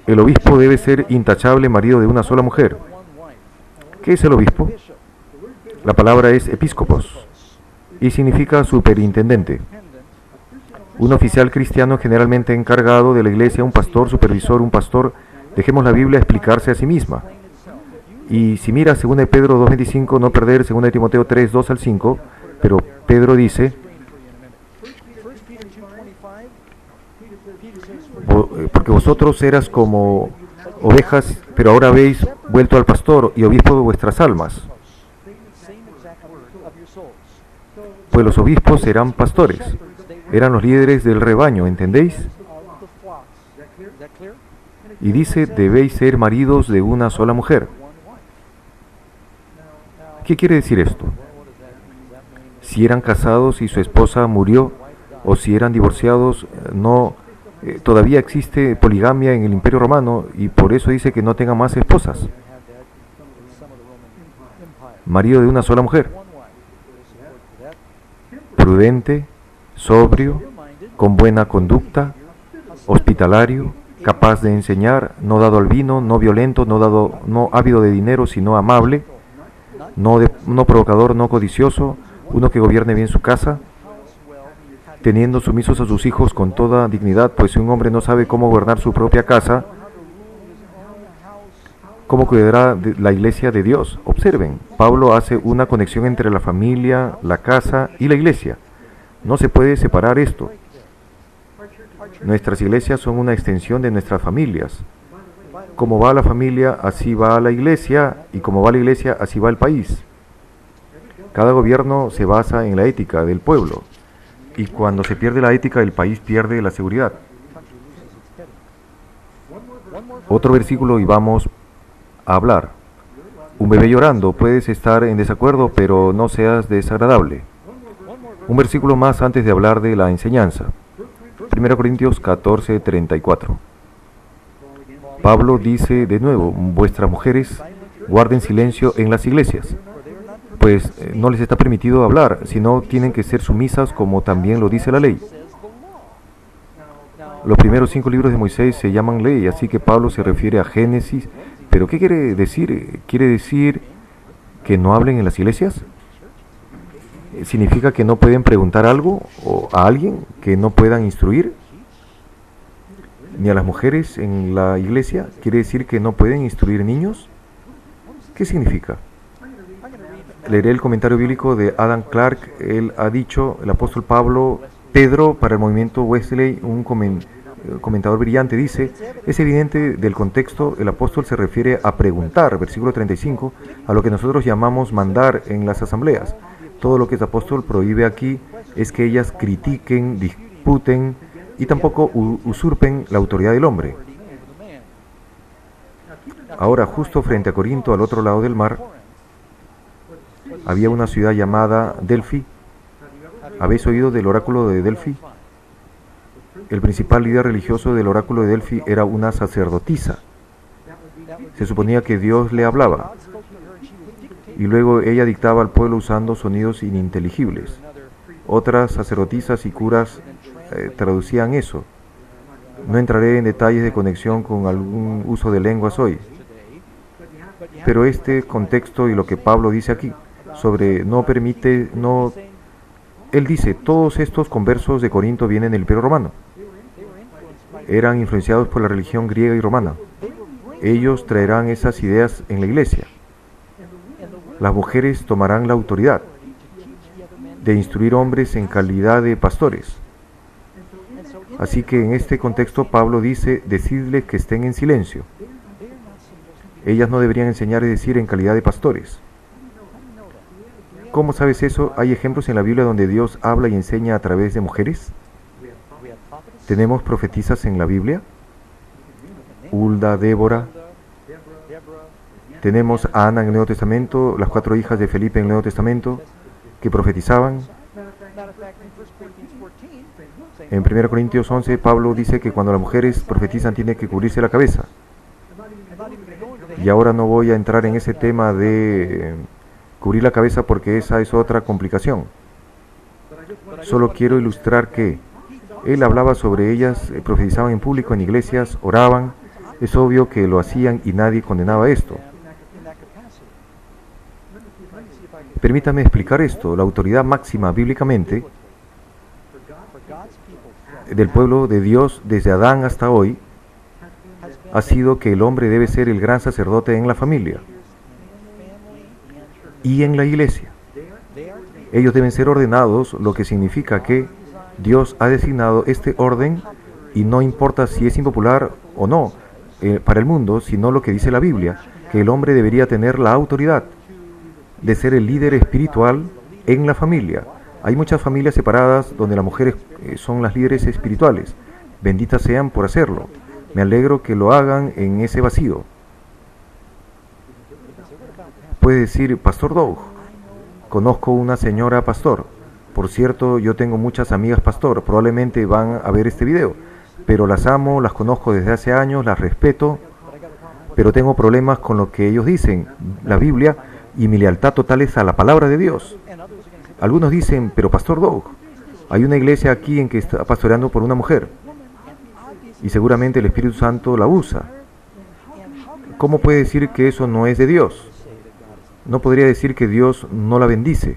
El obispo debe ser intachable, marido de una sola mujer. ¿Qué es el obispo? La palabra es episcopos y significa superintendente. Un oficial cristiano generalmente encargado de la iglesia, un pastor, supervisor, un pastor. Dejemos la Biblia explicarse a sí misma. Y si miras 2 Pedro 2:25, no perder 2 Timoteo 3:2 al 5, pero Pedro dice, porque vosotros eras como ovejas, pero ahora habéis vuelto al pastor y obispo de vuestras almas. Pues los obispos eran pastores, eran los líderes del rebaño, ¿entendéis? Y dice, debéis ser maridos de una sola mujer. ¿Qué quiere decir esto? Si eran casados y su esposa murió, o si eran divorciados, no... todavía existe poligamia en el Imperio Romano y por eso dice que no tenga más esposas. Marido de una sola mujer. Prudente, sobrio, con buena conducta, hospitalario, capaz de enseñar, no dado al vino, no violento, no ávido de dinero, sino amable, no provocador, no codicioso, uno que gobierne bien su casa, teniendo sumisos a sus hijos con toda dignidad, pues si un hombre no sabe cómo gobernar su propia casa, ¿cómo cuidará de la iglesia de Dios? Observen, Pablo hace una conexión entre la familia, la casa y la iglesia. No se puede separar esto. Nuestras iglesias son una extensión de nuestras familias. Como va la familia, así va la iglesia, y como va la iglesia, así va el país. Cada gobierno se basa en la ética del pueblo. Y cuando se pierde la ética, el país pierde la seguridad. Otro versículo y vamos a hablar. Un bebé llorando, puedes estar en desacuerdo, pero no seas desagradable. Un versículo más antes de hablar de la enseñanza. 1 Corintios 14:34. Pablo dice de nuevo, vuestras mujeres guarden silencio en las iglesias, pues no les está permitido hablar, sino tienen que ser sumisas como también lo dice la ley. Los primeros 5 libros de Moisés se llaman ley, así que Pablo se refiere a Génesis. ¿Pero qué quiere decir? ¿Quiere decir que no hablen en las iglesias? ¿Significa que no pueden preguntar algo o a alguien, que no puedan instruir? ¿Ni a las mujeres en la iglesia? ¿Quiere decir que no pueden instruir niños? ¿Qué significa? Leeré el comentario bíblico de Adam Clark. Él ha dicho, el apóstol Pedro, para el movimiento Wesley, un comentador brillante, dice: es evidente del contexto, el apóstol se refiere a preguntar, versículo 35, a lo que nosotros llamamos mandar en las asambleas. Todo lo que el apóstol prohíbe aquí es que ellas critiquen, disputen y tampoco usurpen la autoridad del hombre. Ahora, justo frente a Corinto, al otro lado del mar, había una ciudad llamada Delfi. ¿Habéis oído del oráculo de Delfi? El principal líder religioso del oráculo de Delfi era una sacerdotisa. Se suponía que Dios le hablaba, y luego ella dictaba al pueblo usando sonidos ininteligibles. Otras sacerdotisas y curas traducían eso. No entraré en detalles de conexión con algún uso de lenguas hoy, pero este contexto y lo que Pablo dice aquí sobre él dice, todos estos conversos de Corinto vienen del Imperio Romano. Eran influenciados por la religión griega y romana. Ellos traerán esas ideas en la iglesia. Las mujeres tomarán la autoridad de instruir hombres en calidad de pastores. Así que en este contexto Pablo dice, decidles que estén en silencio. Ellas no deberían enseñar, es decir, en calidad de pastores. ¿Cómo sabes eso? ¿Hay ejemplos en la Biblia donde Dios habla y enseña a través de mujeres? ¿Tenemos profetisas en la Biblia? Hulda, Débora. Tenemos a Ana en el Nuevo Testamento, las 4 hijas de Felipe en el Nuevo Testamento, que profetizaban. En 1 Corintios 11, Pablo dice que cuando las mujeres profetizan tienen que cubrirse la cabeza. Y ahora no voy a entrar en ese tema de cubrir la cabeza porque esa es otra complicación. Solo quiero ilustrar que él hablaba sobre ellas, profetizaban en público, en iglesias, oraban. Es obvio que lo hacían y nadie condenaba esto. Permítame explicar esto. La autoridad máxima bíblicamente del pueblo de Dios desde Adán hasta hoy ha sido que el hombre debe ser el gran sacerdote en la familia y en la iglesia. Ellos deben ser ordenados, lo que significa que Dios ha designado este orden y no importa si es impopular o no para el mundo, sino lo que dice la Biblia, que el hombre debería tener la autoridad de ser el líder espiritual en la familia. Hay muchas familias separadas donde las mujeres son las líderes espirituales. Benditas sean por hacerlo. Me alegro que lo hagan en ese vacío. Puede decir, Pastor Doug, conozco una señora pastor. Por cierto, yo tengo muchas amigas pastor, probablemente van a ver este video, pero las amo, las conozco desde hace años, las respeto, pero tengo problemas con lo que ellos dicen, la Biblia, y mi lealtad total es a la palabra de Dios. Algunos dicen, pero Pastor Doug, hay una iglesia aquí en que está pastoreando por una mujer, y seguramente el Espíritu Santo la usa. ¿Cómo puede decir que eso no es de Dios? No podría decir que Dios no la bendice.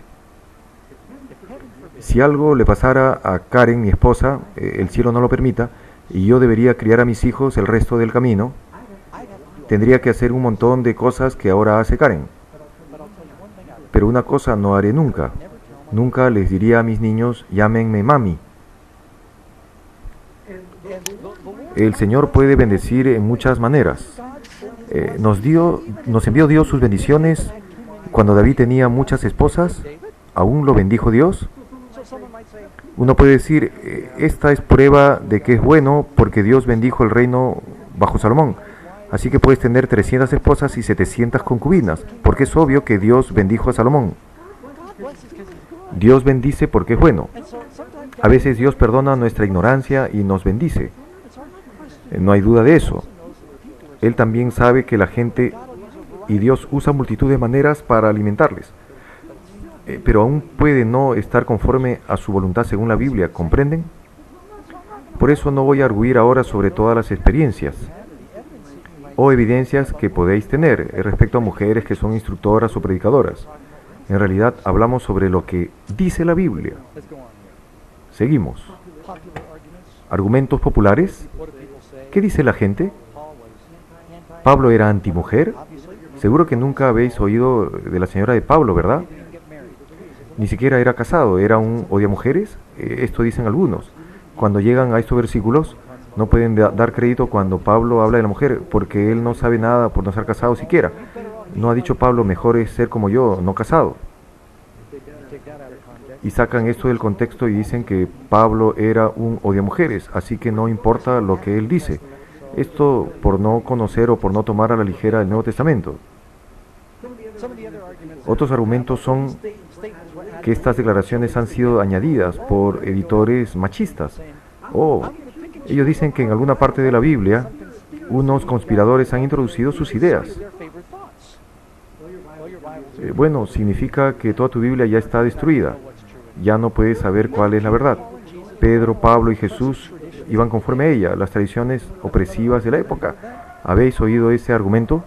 Si algo le pasara a Karen, mi esposa, el cielo no lo permita, y yo debería criar a mis hijos el resto del camino, tendría que hacer un montón de cosas que ahora hace Karen. Pero una cosa no haré nunca. Nunca les diría a mis niños, llámenme mami. El Señor puede bendecir en muchas maneras. Nos envió Dios sus bendiciones. Cuando David tenía muchas esposas, ¿aún lo bendijo Dios? Uno puede decir, esta es prueba de que es bueno porque Dios bendijo el reino bajo Salomón. Así que puedes tener 300 esposas y 700 concubinas, porque es obvio que Dios bendijo a Salomón. Dios bendice porque es bueno. A veces Dios perdona nuestra ignorancia y nos bendice. No hay duda de eso. Él también sabe que la gente y Dios usa multitud de maneras para alimentarles. Pero aún puede no estar conforme a su voluntad según la Biblia, ¿comprenden? Por eso no voy a arguir ahora sobre todas las experiencias o evidencias que podéis tener respecto a mujeres que son instructoras o predicadoras. En realidad hablamos sobre lo que dice la Biblia. Seguimos. ¿Argumentos populares? ¿Qué dice la gente? ¿Pablo era antimujer? Seguro que nunca habéis oído de la señora de Pablo, ¿verdad? Ni siquiera era casado, era un odiamujeres. Esto dicen algunos. Cuando llegan a estos versículos, no pueden dar crédito cuando Pablo habla de la mujer, porque él no sabe nada por no ser casado siquiera. No ha dicho Pablo, mejor es ser como yo, no casado. Y sacan esto del contexto y dicen que Pablo era un odiamujeres, así que no importa lo que él dice. Esto por no conocer o por no tomar a la ligera el Nuevo Testamento. Otros argumentos son que estas declaraciones han sido añadidas por editores machistas. Ellos dicen que en alguna parte de la Biblia unos conspiradores han introducido sus ideas. Bueno, significa que toda tu Biblia ya está destruida. Ya no puedes saber cuál es la verdad. Pedro, Pablo y Jesús iban conforme a ella, las tradiciones opresivas de la época. ¿Habéis oído ese argumento?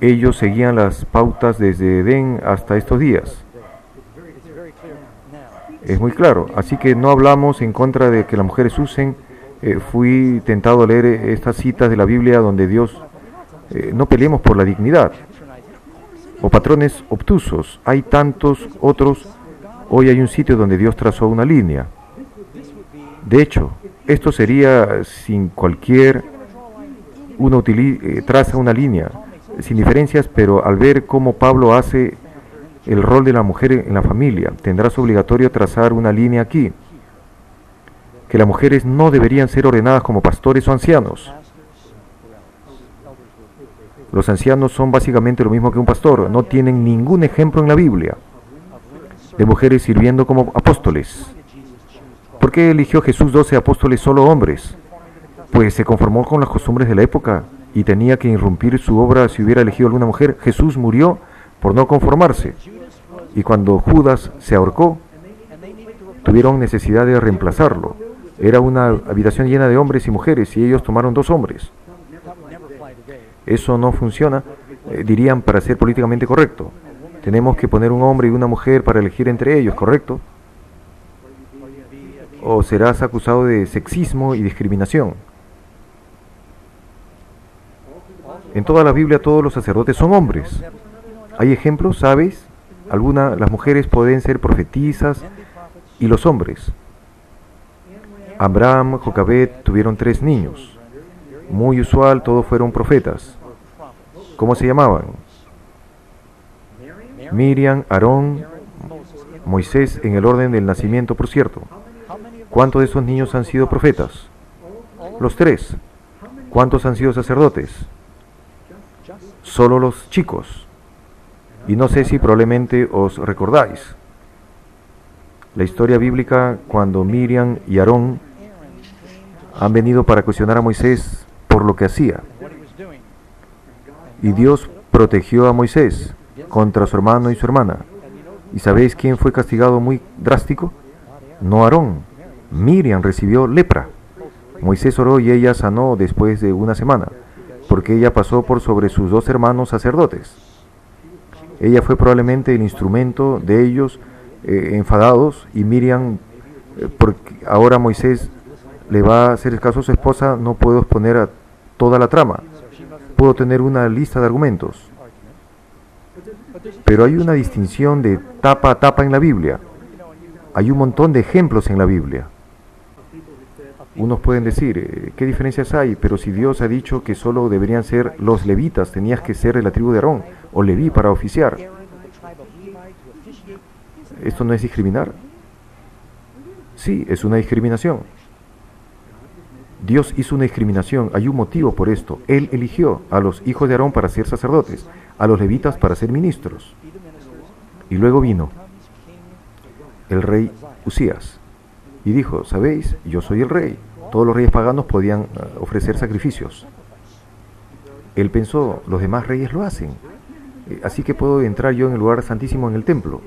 Ellos seguían las pautas desde Edén hasta estos días. Es muy claro. Así que no hablamos en contra de que las mujeres usen. Fui tentado a leer estas citas de la Biblia donde Dios no peleemos por la dignidad. O patrones obtusos. Hay tantos otros. Hoy hay un sitio donde Dios trazó una línea. De hecho, esto sería sin cualquier... Uno traza una línea sin diferencias, pero al ver cómo Pablo hace el rol de la mujer en la familia, tendrás obligatorio trazar una línea aquí. Que las mujeres no deberían ser ordenadas como pastores o ancianos. Los ancianos son básicamente lo mismo que un pastor, no tienen ningún ejemplo en la Biblia de mujeres sirviendo como apóstoles. ¿Por qué eligió Jesús 12 apóstoles solo hombres? Pues se conformó con las costumbres de la época y tenía que irrumpir su obra si hubiera elegido alguna mujer. Jesús murió por no conformarse. Y cuando Judas se ahorcó, tuvieron necesidad de reemplazarlo. Era una habitación llena de hombres y mujeres y ellos tomaron 2 hombres. Eso no funciona, dirían, para ser políticamente correcto. Tenemos que poner un hombre y una mujer para elegir entre ellos, ¿correcto? O serás acusado de sexismo y discriminación. En toda la Biblia todos los sacerdotes son hombres. Hay ejemplos, ¿sabes? Las mujeres pueden ser profetisas y los hombres. Abraham, Jocabed tuvieron 3 niños. Muy usual, todos fueron profetas. ¿Cómo se llamaban? Miriam, Aarón, Moisés, en el orden del nacimiento, por cierto. ¿Cuántos de esos niños han sido profetas? Los 3. ¿Cuántos han sido sacerdotes? Solo los chicos. Y no sé si probablemente os recordáis la historia bíblica cuando Miriam y Aarón han venido para cuestionar a Moisés por lo que hacía. Y Dios protegió a Moisés contra su hermano y su hermana. ¿Y sabéis quién fue castigado muy drástico? No Aarón. Miriam recibió lepra. Moisés oró y ella sanó después de una semana, porque ella pasó por sobre sus 2 hermanos sacerdotes. Ella fue probablemente el instrumento de ellos enfadados, y Miriam, porque ahora Moisés le va a hacer caso a su esposa, no puedo exponer a toda la trama. Puedo tener una lista de argumentos. Pero hay una distinción de tapa a tapa en la Biblia. Hay un montón de ejemplos en la Biblia. Unos pueden decir, ¿qué diferencias hay? Pero si Dios ha dicho que solo deberían ser los levitas, tenías que ser de la tribu de Aarón o Leví para oficiar. ¿Esto no es discriminar? Sí, es una discriminación. Dios hizo una discriminación, hay un motivo por esto. Él eligió a los hijos de Aarón para ser sacerdotes, a los levitas para ser ministros. Y luego vino el rey Usías y dijo, ¿sabéis? Yo soy el rey. Todos los reyes paganos podían ofrecer sacrificios. Él pensó, los demás reyes lo hacen, así que puedo entrar yo en el lugar santísimo en el templo.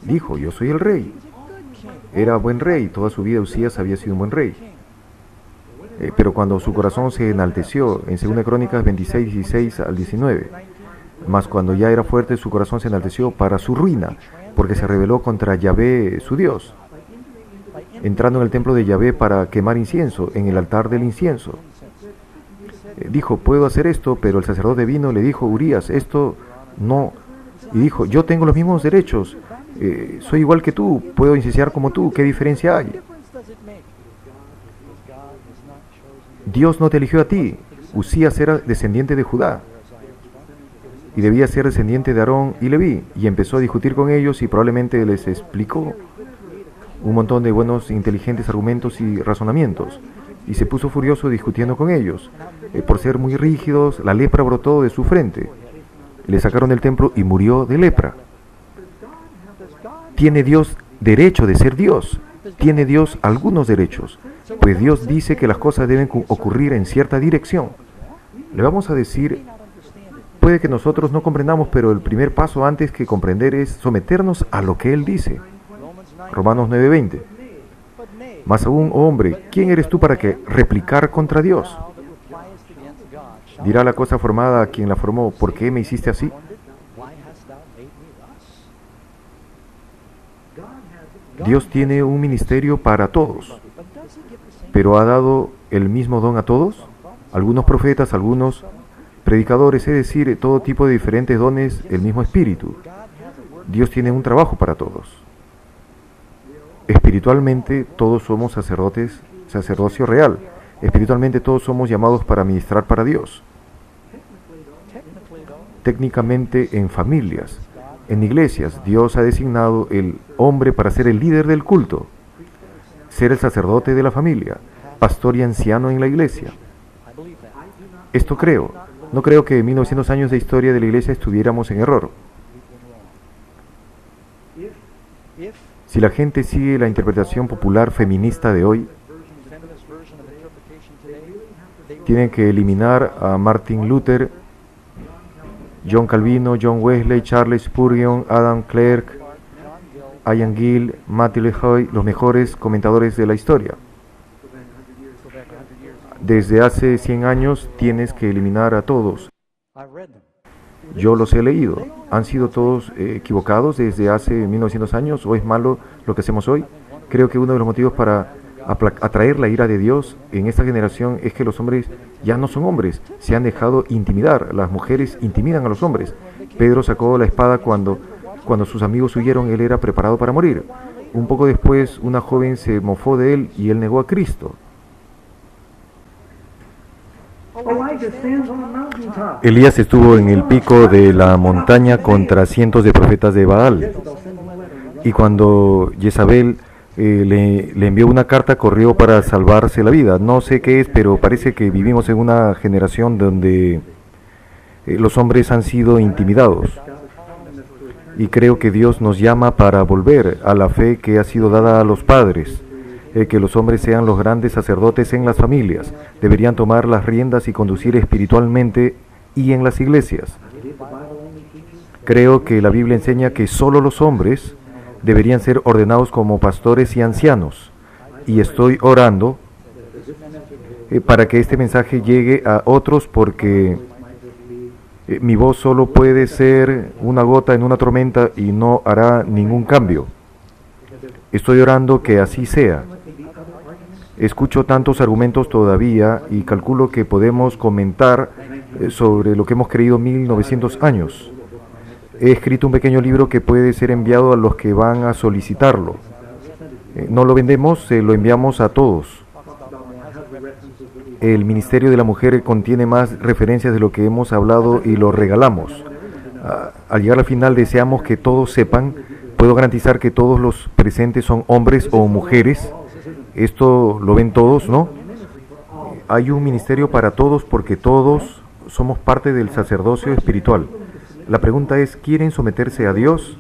Dijo, yo soy el rey. Era buen rey, toda su vida Usías había sido un buen rey. Pero cuando su corazón se enalteció, en 2 Crónicas 26, 16 al 19, mas cuando ya era fuerte, su corazón se enalteció para su ruina, porque se rebeló contra Yahvé, su Dios, entrando en el templo de Yahvé para quemar incienso, en el altar del incienso. Dijo, puedo hacer esto, pero el sacerdote vino y le dijo, Urías, esto no. Y dijo, yo tengo los mismos derechos, soy igual que tú, puedo incendiar como tú, ¿qué diferencia hay? Dios no te eligió a ti. Usías era descendiente de Judá y debía ser descendiente de Aarón y Leví, y empezó a discutir con ellos y probablemente les explicó un montón de buenos, inteligentes argumentos y razonamientos, y se puso furioso discutiendo con ellos. Por ser muy rígidos, la lepra brotó de su frente. Le sacaron del templo y murió de lepra. ¿Tiene Dios derecho de ser Dios? ¿Tiene Dios algunos derechos? Pues Dios dice que las cosas deben ocurrir en cierta dirección. Le vamos a decir, puede que nosotros no comprendamos, pero el primer paso antes que comprender es someternos a lo que Él dice. Romanos 9:20. Más aún, oh hombre, ¿quién eres tú para que replicar contra Dios? Dirá la cosa formada a quien la formó, ¿por qué me hiciste así? Dios tiene un ministerio para todos, pero ¿ha dado el mismo don a todos? Algunos profetas, algunos predicadores, es decir, todo tipo de diferentes dones, el mismo espíritu. Dios tiene un trabajo para todos. Espiritualmente todos somos sacerdotes, sacerdocio real. Espiritualmente todos somos llamados para ministrar para Dios. Técnicamente en familias, en iglesias, Dios ha designado el hombre para ser el líder del culto, ser el sacerdote de la familia, pastor y anciano en la iglesia. Esto creo. No creo que en 1900 años de historia de la iglesia estuviéramos en error. Si la gente sigue la interpretación popular feminista de hoy, tienen que eliminar a Martin Luther, John Calvino, John Wesley, Charles Spurgeon, Adam Clarke, Ian Gill, Matthew LeHoy, los mejores comentadores de la historia. Desde hace 100 años tienes que eliminar a todos. Yo los he leído. ¿Han sido todos equivocados desde hace 1900 años o es malo lo que hacemos hoy? Creo que uno de los motivos para atraer la ira de Dios en esta generación es que los hombres ya no son hombres, se han dejado intimidar. Las mujeres intimidan a los hombres. Pedro sacó la espada cuando sus amigos huyeron, él era preparado para morir. Un poco después, una joven se mofó de él y él negó a Cristo. Elías estuvo en el pico de la montaña contra cientos de profetas de Baal. Y cuando Jezabel le envió una carta, corrió para salvarse la vida. No sé qué es, pero parece que vivimos en una generación donde los hombres han sido intimidados. Y creo que Dios nos llama para volver a la fe que ha sido dada a los padres. Que los hombres sean los grandes sacerdotes en las familias. Deberían tomar las riendas y conducir espiritualmente y en las iglesias. Creo que la Biblia enseña que solo los hombres deberían ser ordenados como pastores y ancianos. Y estoy orando para que este mensaje llegue a otros, porque mi voz solo puede ser una gota en una tormenta y no hará ningún cambio. Estoy orando que así sea. Escucho tantos argumentos todavía y calculo que podemos comentar sobre lo que hemos creído 1900 años. He escrito un pequeño libro que puede ser enviado a los que van a solicitarlo. No lo vendemos, se lo enviamos a todos. El Ministerio de la Mujer contiene más referencias de lo que hemos hablado y lo regalamos. Al llegar al final deseamos que todos sepan. Puedo garantizar que todos los presentes son hombres o mujeres. Esto lo ven todos, ¿no? Hay un ministerio para todos porque todos somos parte del sacerdocio espiritual. La pregunta es, ¿quieren someterse a Dios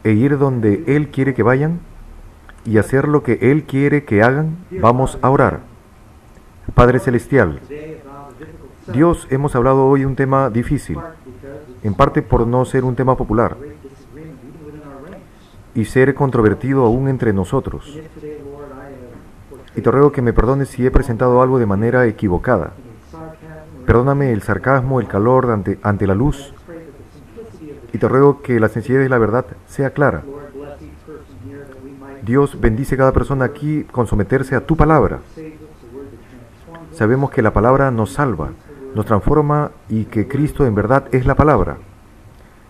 e ir donde Él quiere que vayan y hacer lo que Él quiere que hagan? Vamos a orar. Padre Celestial, Dios, hemos hablado hoy un tema difícil, en parte por no ser un tema popular y ser controvertido aún entre nosotros. Y te ruego que me perdones si he presentado algo de manera equivocada. Perdóname el sarcasmo, el calor ante la luz. Y te ruego que la sencillez de la verdad sea clara. Dios bendice a cada persona aquí con someterse a tu palabra. Sabemos que la palabra nos salva, nos transforma y que Cristo en verdad es la palabra.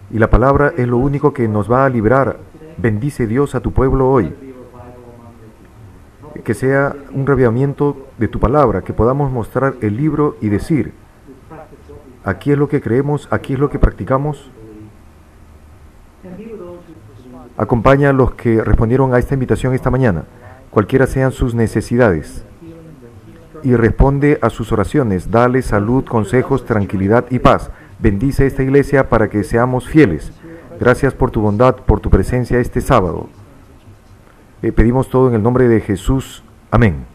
Y la palabra es lo único que nos va a librar. Bendice Dios a tu pueblo hoy. Que sea un reavivamiento de tu palabra, que podamos mostrar el libro y decir, aquí es lo que creemos, aquí es lo que practicamos. Acompaña a los que respondieron a esta invitación esta mañana, cualquiera sean sus necesidades, y responde a sus oraciones. Dale salud, consejos, tranquilidad y paz. Bendice esta iglesia para que seamos fieles. Gracias por tu bondad, por tu presencia este sábado. Pedimos todo en el nombre de Jesús. Amén.